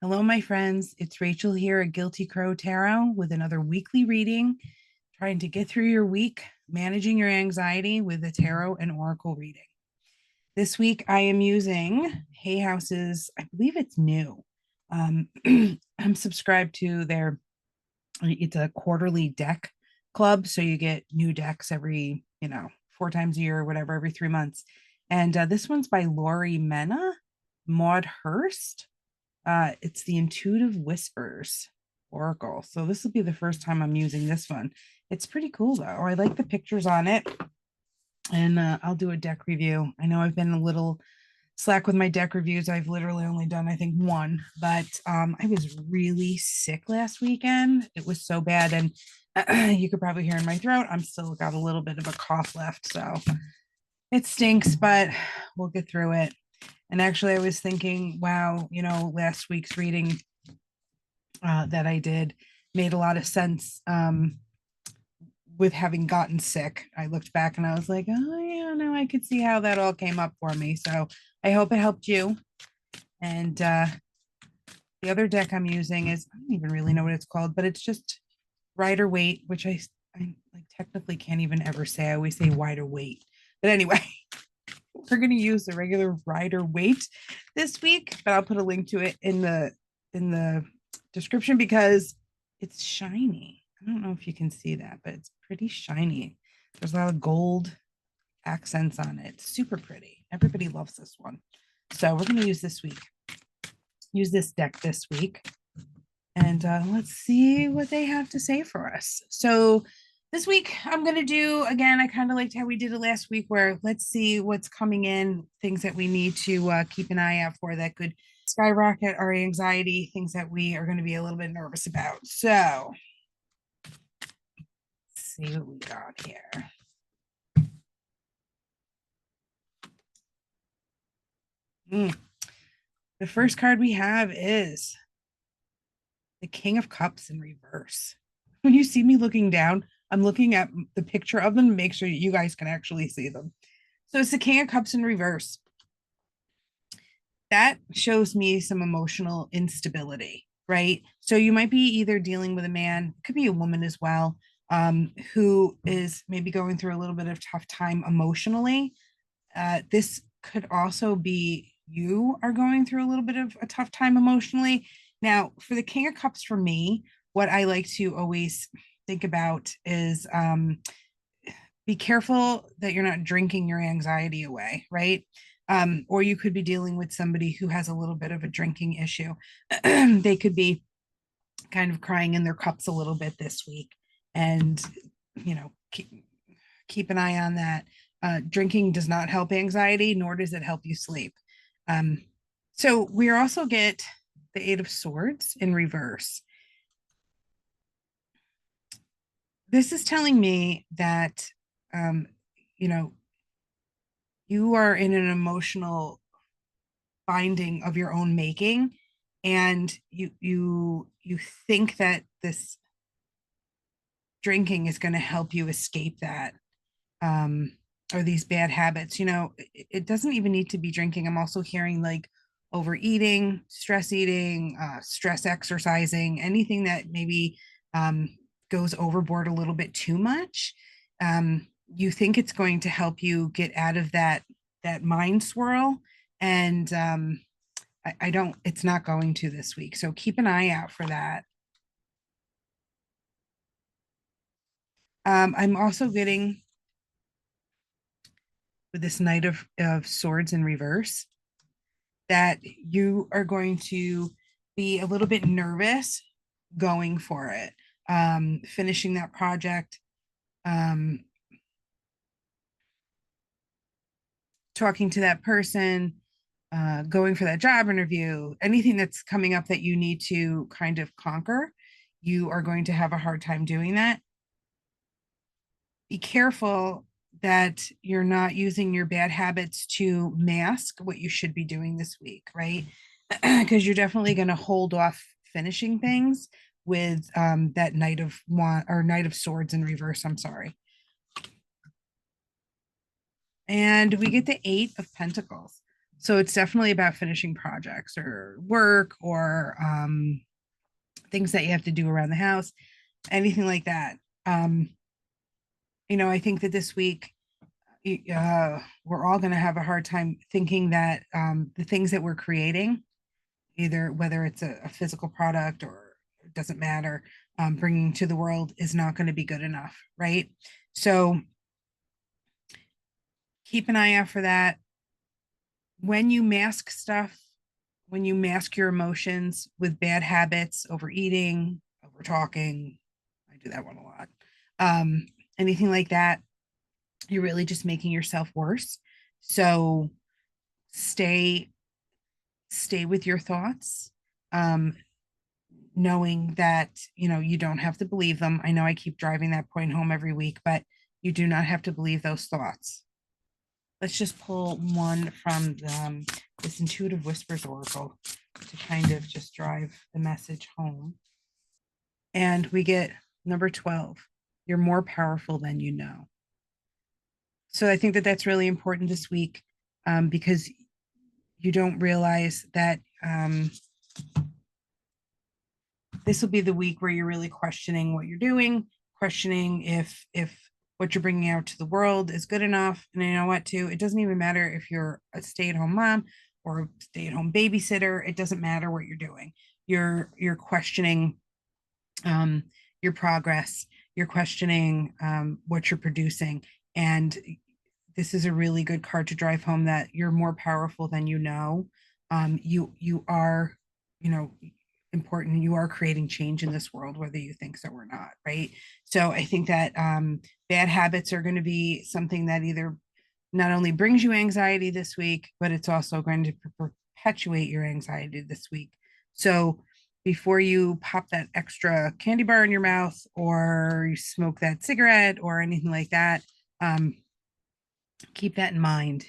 Hello, my friends. It's Rachel here at Guilty Crow Tarot with another weekly reading, trying to get through your week, managing your anxiety with a tarot and oracle reading. This week, I am using Hay House's, I believe it's new. Um, I'm subscribed to it's a quarterly deck club. So you get new decks every, 4 times a year or whatever, every 3 months. And this one's by Lori Mena, Maud Hurst. It's the Intuitive Whispers Oracle. So this will be the first time I'm using this one. It's pretty cool though. I like the pictures on it, and I'll do a deck review. I know I've been a little slack with my deck reviews. I've literally only done, I think, one, but I was really sick last weekend. It was so bad, and you could probably hear in my throat, I'm still got a little bit of a cough left. So it stinks, but we'll get through it. And actually, I was thinking, wow, last week's reading that I did made a lot of sense with having gotten sick. I looked back and I was like, oh, yeah, no, I could see how that all came up for me. So I hope it helped you. And the other deck I'm using is, I don't even really know what it's called, but it's just Rider Waite, which I like technically can't even ever say. I always say wider weight. But anyway, we're going to use the regular Rider Waite this week, but I'll put a link to it in the description because it's shiny. I don't know if you can see that, but it's pretty shiny. There's a lot of gold accents on it. It's super pretty. Everybody loves this one. So we're going to use this deck this week. And let's see what they have to say for us. So this week, I'm going to do, again, I kind of liked how we did it last week, where let's see what's coming in, things that we need to keep an eye out for that could skyrocket our anxiety, things that we are going to be a little bit nervous about. So let's see what we got here. The first card we have is the King of Cups in reverse. When you see me looking down, I'm looking at the picture of them to make sure you guys can actually see them. So it's the King of Cups in reverse. That shows me some emotional instability, right? So you might be either dealing with a man, could be a woman as well, who is maybe going through a little bit of tough time emotionally. This could also be you are going through a little bit of a tough time emotionally. Now, for the King of Cups, for me, what I like to always think about is be careful that you're not drinking your anxiety away, right? Or you could be dealing with somebody who has a little bit of a drinking issue. They could be kind of crying in their cups a little bit this week. And, keep an eye on that. Drinking does not help anxiety, nor does it help you sleep. So we also get the Eight of Swords in reverse. This is telling me that, um, you know, you are in an emotional binding of your own making, and you think that this drinking is going to help you escape that, um or these bad habits. It doesn't even need to be drinking. I'm also hearing like overeating, stress eating, stress exercising, anything that maybe um goes overboard a little bit too much. You think it's going to help you get out of that mind swirl, and I don't, it's not going to this week. So keep an eye out for that. I'm also getting, with this Knight of Swords in reverse, that you are going to be a little bit nervous going for it, finishing that project, um, talking to that person, going for that job interview, anything that's coming up that you need to kind of conquer. You are going to have a hard time doing that. Be careful that you're not using your bad habits to mask what you should be doing this week, right? Because you're definitely going to hold off finishing things with that Knight of Swords in reverse. I'm sorry. And we get the Eight of Pentacles. So it's definitely about finishing projects or work or things that you have to do around the house, anything like that. Um, I think that this week we're all going to have a hard time thinking that the things that we're creating, either whether it's a physical product or it doesn't matter, bringing to the world is not going to be good enough, right? So keep an eye out for that. When you mask stuff, when you mask your emotions with bad habits, overeating, over talking, I do that one a lot. Um, Anything like that, you're really just making yourself worse. So stay stay with your thoughts, um, knowing that you don't have to believe them. I know I keep driving that point home every week, but you do not have to believe those thoughts. Let's just pull one from this Intuitive Whispers Oracle to kind of just drive the message home. And we get number 12. You're more powerful than you know. So I think that that's really important this week, because you don't realize that this will be the week where you're really questioning what you're doing, questioning if what you're bringing out to the world is good enough. And you know what, too? It doesn't even matter if you're a stay-at-home mom or a stay-at-home babysitter. It doesn't matter what you're doing. You're questioning um, your progress. You're questioning what you're producing, and this is a really good card to drive home that you're more powerful than you know. You are, you know, important. You are creating change in this world, whether you think so or not, right? So I think that bad habits are going to be something that either not only brings you anxiety this week, but it's also going to perpetuate your anxiety this week. So before you pop that extra candy bar in your mouth or you smoke that cigarette or anything like that, um, keep that in mind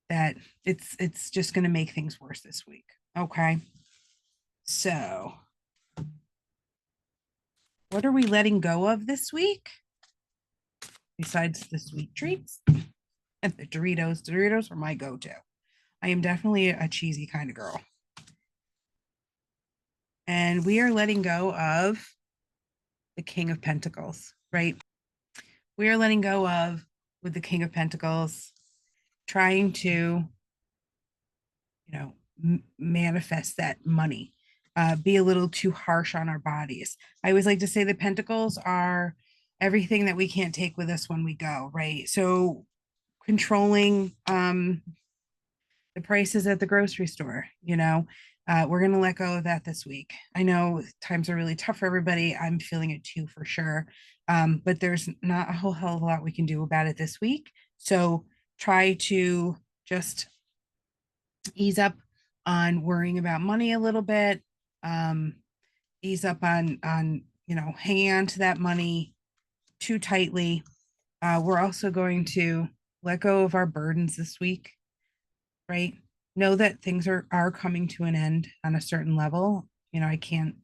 that it's just going to make things worse this week. Okay. So, what are we letting go of this week besides the sweet treats and the Doritos? Doritos are my go-to. I am definitely a cheesy kind of girl. And we are letting go of the King of Pentacles, right? We are letting go of with the King of Pentacles, trying to, manifest that money, be a little too harsh on our bodies. I always like to say the pentacles are everything that we can't take with us when we go, right? So controlling the prices at the grocery store, we're going to let go of that this week. I know times are really tough for everybody. I'm feeling it too, for sure. But there's not a whole hell of a lot we can do about it this week. So try to just ease up on worrying about money a little bit, um, ease up on hanging on to that money too tightly. We're also going to let go of our burdens this week, right? Know that things are coming to an end on a certain level. I can't,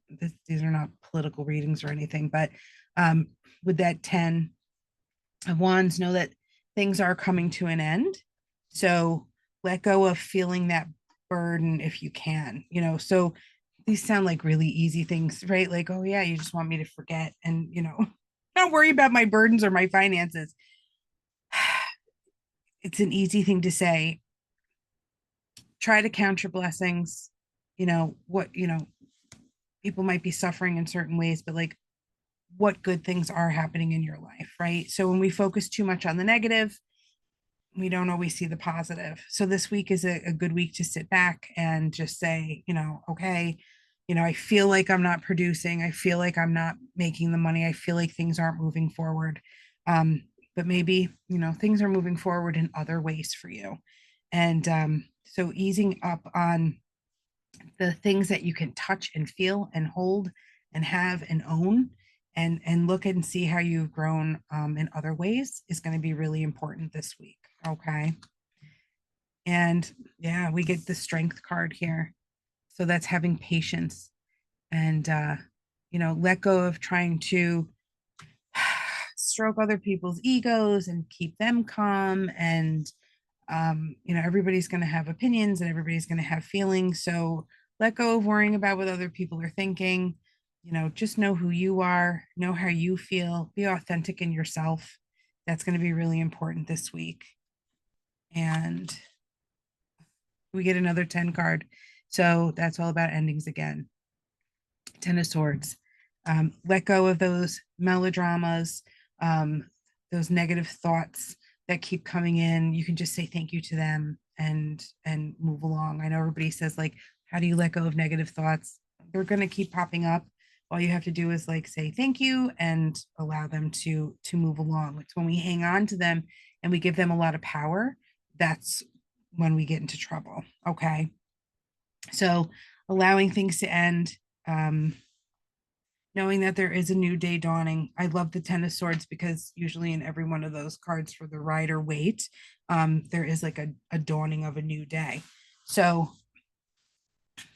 these are not political readings or anything, but um, with that 10 of wands, know that things are coming to an end. So let go of feeling that burden if you can, so these sound like really easy things, right? Like, oh yeah, you just want me to forget and, not worry about my burdens or my finances. It's an easy thing to say. Try to count your blessings. What, people might be suffering in certain ways, but like what good things are happening in your life, right? So when we focus too much on the negative, we don't always see the positive. So this week is a good week to sit back and just say, okay, I feel like I'm not producing. I feel like I'm not making the money. I feel like things aren't moving forward. Um, but maybe, things are moving forward in other ways for you. And so easing up on the things that you can touch and feel and hold and have and own, and look and see how you've grown in other ways is going to be really important this week. Okay. And yeah, we get the strength card here. So that's having patience and, let go of trying to stroke other people's egos and keep them calm and Everybody's going to have opinions and everybody's going to have feelings. So let go of worrying about what other people are thinking. Just know who you are, know how you feel, be authentic in yourself. That's going to be really important this week. And we get another 10 card. So that's all about endings again. 10 of Swords. Let go of those melodramas, those negative thoughts that keep coming in. You can just say thank you to them and move along. I know everybody says, like, how do you let go of negative thoughts? They're going to keep popping up. All you have to do is like say thank you and allow them to move along. It's when we hang on to them and we give them a lot of power, that's when we get into trouble. Okay. So allowing things to end, knowing that there is a new day dawning. I love the 10 of Swords because usually in every one of those cards for the rider weight, there is like a dawning of a new day. So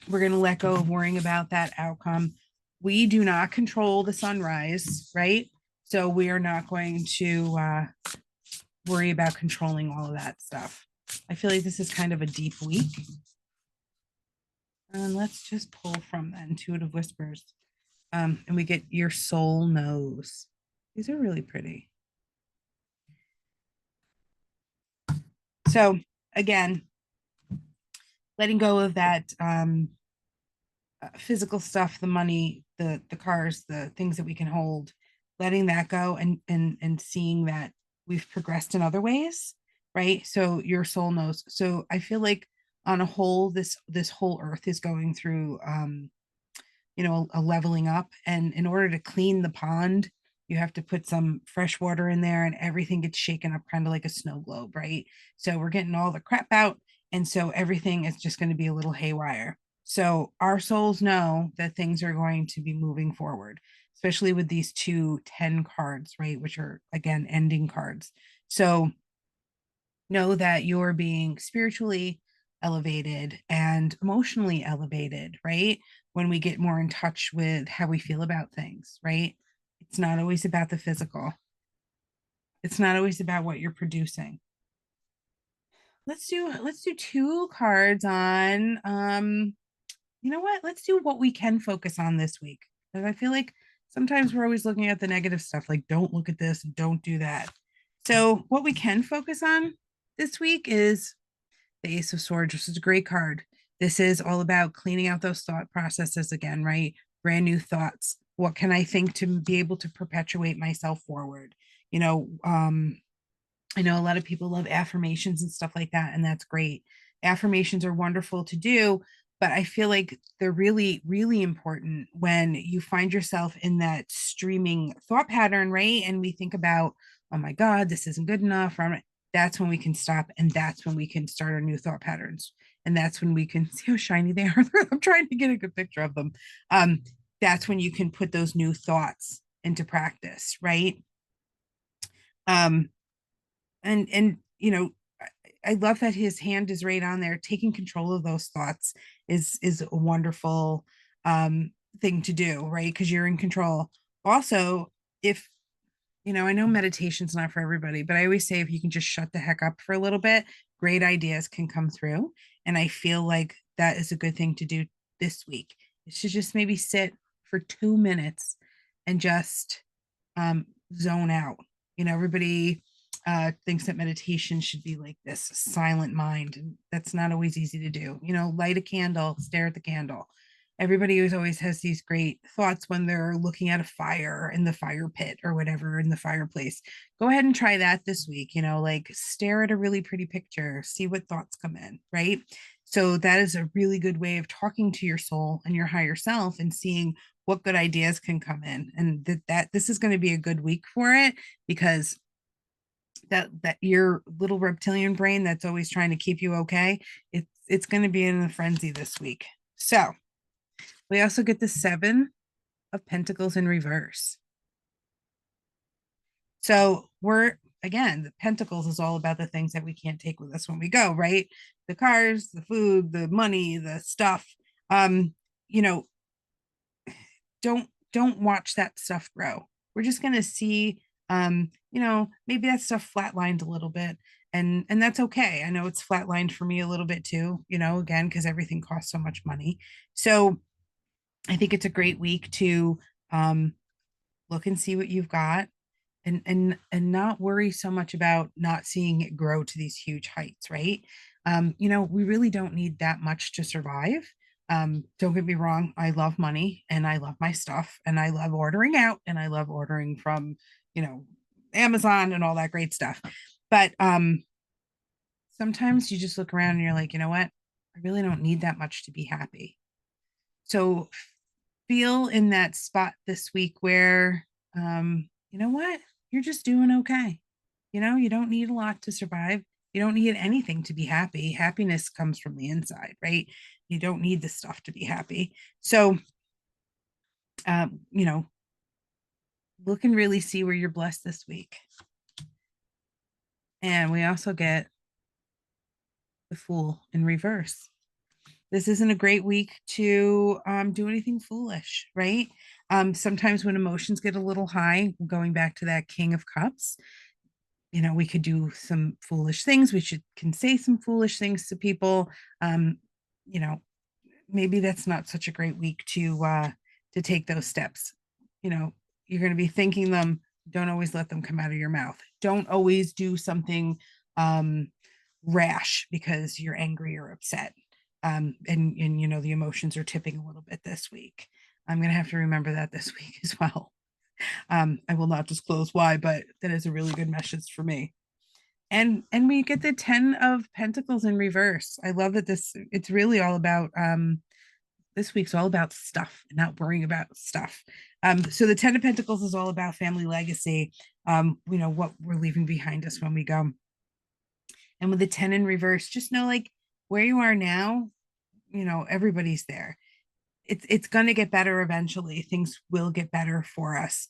we're going to let go of worrying about that outcome. We do not control the sunrise, right? So we are not going to worry about controlling all of that stuff. I feel like this is kind of a deep week. And let's just pull from the Intuitive Whispers. And we get Your Soul Knows. These are really pretty. So again, letting go of that physical stuff, the money, the cars, the things that we can hold, letting that go and seeing that we've progressed in other ways, right? So your soul knows. So I feel like on a whole, this whole earth is going through a leveling up. And in order to clean the pond, you have to put some fresh water in there and everything gets shaken up kind of like a snow globe, right? So we're getting all the crap out. And so everything is just going to be a little haywire. So our souls know that things are going to be moving forward, especially with these 2 10 cards, right? Which are, again, ending cards. So know that you're being spiritually elevated and emotionally elevated, right? When we get more in touch with how we feel about things, right? It's not always about the physical. It's not always about what you're producing. Let's do 2 cards on you know what? Let's do what we can focus on this week. Because I feel like sometimes we're always looking at the negative stuff, like don't look at this, don't do that. So what we can focus on this week is the Ace of Swords, which is a great card. This is all about cleaning out those thought processes again, right? Brand new thoughts. What can I think to be able to perpetuate myself forward? You know, I know a lot of people love affirmations and stuff like that, and that's great. Affirmations are wonderful to do, but I feel like they're really, really important when you find yourself in that streaming thought pattern, right? And we think about, oh my God, this isn't good enough. That's when we can stop, and that's when we can start our new thought patterns. And that's when we can see how shiny they are. I'm trying to get a good picture of them. That's when you can put those new thoughts into practice, right? Um, and I love that his hand is right on there. Taking control of those thoughts is a wonderful thing to do, right? Because you're in control. Also, if I know meditation's not for everybody, but I always say if you can just shut the heck up for a little bit, great ideas can come through. And I feel like that is a good thing to do this week. It should just maybe sit for 2 minutes and just zone out. Everybody thinks that meditation should be like this silent mind, and that's not always easy to do. Light a candle, stare at the candle. Everybody always has these great thoughts when they're looking at a fire in the fire pit or whatever in the fireplace. Go ahead and try that this week. Like stare at a really pretty picture, see what thoughts come in, right? So that is a really good way of talking to your soul and your higher self and seeing what good ideas can come in, and that this is going to be a good week for it, because that your little reptilian brain that's always trying to keep you okay, it's going to be in a frenzy this week. So we also get the 7 of Pentacles in reverse. So we're, again, the Pentacles is all about the things that we can't take with us when we go, right? The cars, the food, the money, the stuff. um you know don't watch that stuff grow. We're just going to see maybe that stuff flatlined a little bit, And that's okay. I know it's flatlined for me a little bit too, again, because everything costs so much money. So I think it's a great week to um, look and see what you've got, and not worry so much about not seeing it grow to these huge heights, right? We really don't need that much to survive. Don't get me wrong, I love money and I love my stuff and I love ordering out and I love ordering from, you know, Amazon and all that great stuff. But sometimes you just look around and you're like, you know what? I really don't need that much to be happy. So feel in that spot this week where, you know what? You're just doing okay. You don't need a lot to survive. You don't need anything to be happy. Happiness comes from the inside, right? You don't need the stuff to be happy. So, um, you know, look and really see where you're blessed this week. And we also get the Fool in reverse. This isn't a great week to do anything foolish, right? Sometimes when emotions get a little high, going back to that King of Cups, we could do some foolish things. We should can say some foolish things to people. Um, you know, Maybe that's not such a great week to take those steps. You know, you're going to be thinking them. Don't always let them come out of your mouth. Don't always do something um, rash because you're angry or upset. And the emotions are tipping a little bit this week. I'm going to have to remember that this week as well. I will not disclose why, but that is a really good message for me. And we get the 10 of Pentacles in reverse. I love that it's really all about this week's all about stuff, not worrying about stuff. So the 10 of Pentacles is all about family legacy, what we're leaving behind us when we go. And with the 10 in reverse, just know like where you are now, everybody's there. It's gonna get better eventually. Things will get better for us.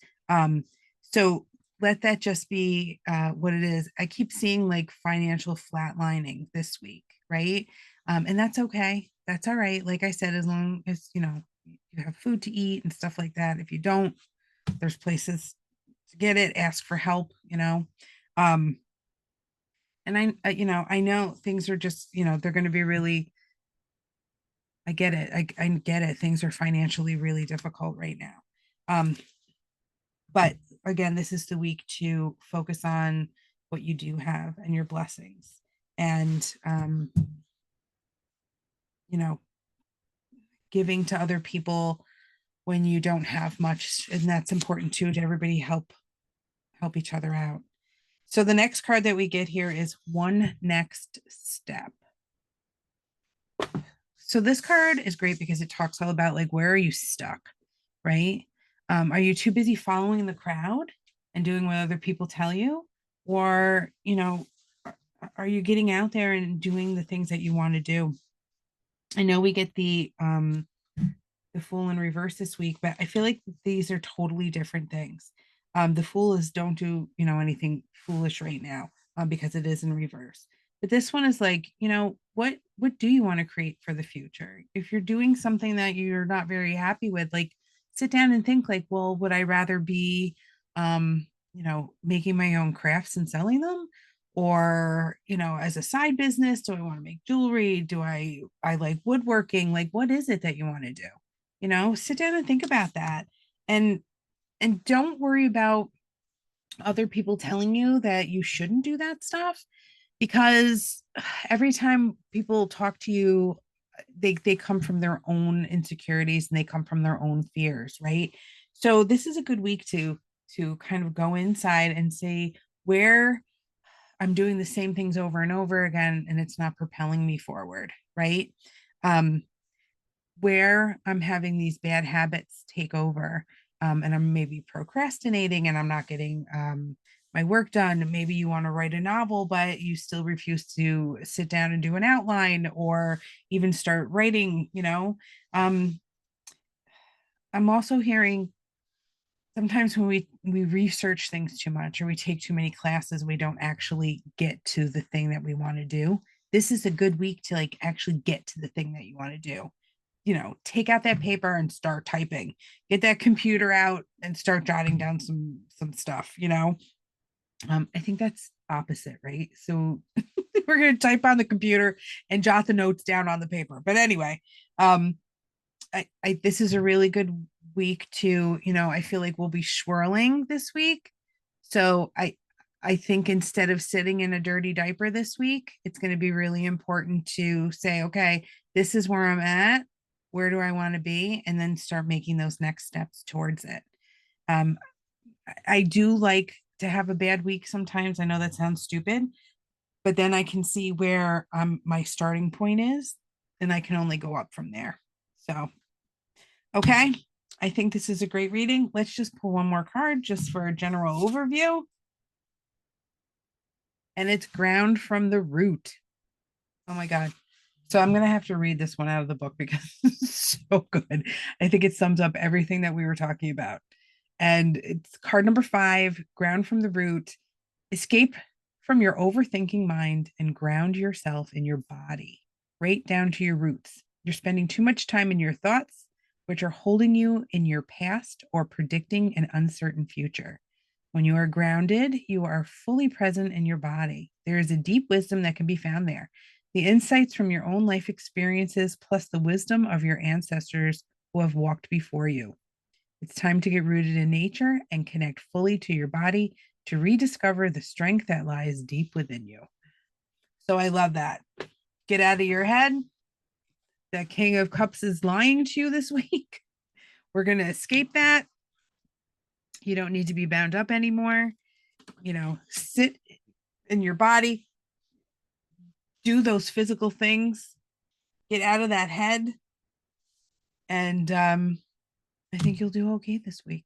So let that just be what it is. I keep seeing like financial flatlining this week, right? And that's okay. That's all right. Like I said, as long as you have food to eat and stuff like that. If you don't, there's places to get it. Ask for help. Um, and I know things are just they're going to be really. I get it. I get it. Things are financially really difficult right now. Um, but again, this is the week to focus on what you do have and your blessings. And you know, giving to other people when you don't have much. And that's important too, to everybody help each other out. So the next card that we get here is One Next Step. So this card is great because it talks all about like where are you stuck, right? Are you too busy following the crowd and doing what other people tell you? Or, are you getting out there and doing the things that you want to do? I know we get the Fool in reverse this week, but I feel like these are totally different things. The Fool is don't do, anything foolish right now, because it is in reverse. But this one is like, what do you want to create for the future? If you're doing something that you're not very happy with, like sit down and think like, well, would I rather be making my own crafts and selling them? Or, as a side business, do I want to make jewelry? Do I like woodworking? Like, what is it that you want to do? Sit down and think about that. And and don't worry about other people telling you that you shouldn't do that stuff, because every time people talk to you, they come from their own insecurities and they come from their own fears, right? So this is a good week to kind of go inside and say where I'm doing the same things over and over again and it's not propelling me forward, right? um where I'm having these bad habits take over, and I'm maybe procrastinating and I'm not getting my work done. Maybe you want to write a novel, but you still refuse to sit down and do an outline or even start writing, Um, I'm also hearing sometimes when we research things too much or we take too many classes, we don't actually get to the thing that we want to do. This is a good week to like actually get to the thing that you want to do. Take out that paper and start typing. Get that computer out and start jotting down some stuff. I think that's opposite, right? So we're going to type on the computer and jot the notes down on the paper. But anyway, um, this is a really good week to, I feel like we'll be swirling this week. So I think instead of sitting in a dirty diaper this week, it's going to be really important to say, okay, this is where I'm at. Where do I want to be? And then start making those next steps towards it. Um, I do like to have a bad week sometimes. I know that sounds stupid, but then I can see where my starting point is, and I can only go up from there. So, okay, I think this is a great reading. Let's just pull one more card just for a general overview. And it's Ground from the Root. Oh my God. So I'm going to have to read this one out of the book because it's so good. I think it sums up everything that we were talking about. And it's card number 5, Ground from the Root. Escape from your overthinking mind and ground yourself in your body, right down to your roots. You're spending too much time in your thoughts, which are holding you in your past or predicting an uncertain future. When you are grounded, you are fully present in your body. There is a deep wisdom that can be found there. The insights from your own life experiences, plus the wisdom of your ancestors who have walked before you. It's time to get rooted in nature and connect fully to your body to rediscover the strength that lies deep within you. So I love that. Get out of your head. The King of Cups is lying to you this week. We're going to escape that. You don't need to be bound up anymore. Sit in your body, do those physical things, get out of that head. And I think you'll do okay this week.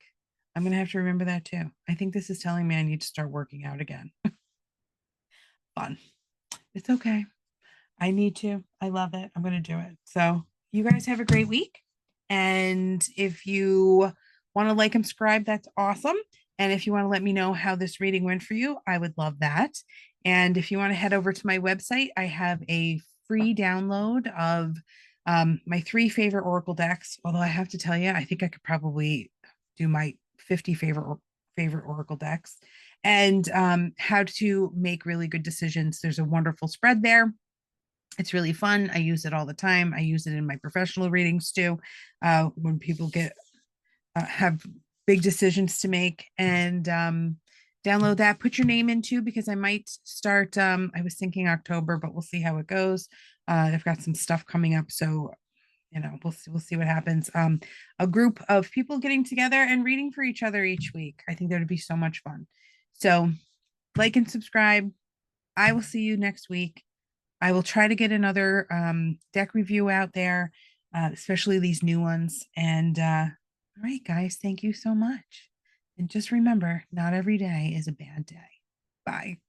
I'm going to have to remember that too. I think this is telling me I need to start working out again. Fun. It's okay. I need to. I love it. I'm going to do it. So, you guys have a great week. And if you want to like and subscribe, that's awesome. And if you want to let me know how this reading went for you, I would love that. And if you want to head over to my website, I have a free download of my 3 favorite Oracle decks. Although I have to tell you, I think I could probably do my 50 favorite Oracle decks and how to make really good decisions. There's a wonderful spread there. It's really fun. I use it all the time. I use it in my professional readings too, when people have big decisions to make. And download that. Put your name in too, because I might start. I was thinking October, but we'll see how it goes. I've got some stuff coming up, so we'll see what happens. A group of people getting together and reading for each other each week. I think that would be so much fun. So, like and subscribe. I will see you next week. I will try to get another deck review out there, especially these new ones. And all right, guys, thank you so much. And just remember, not every day is a bad day. Bye.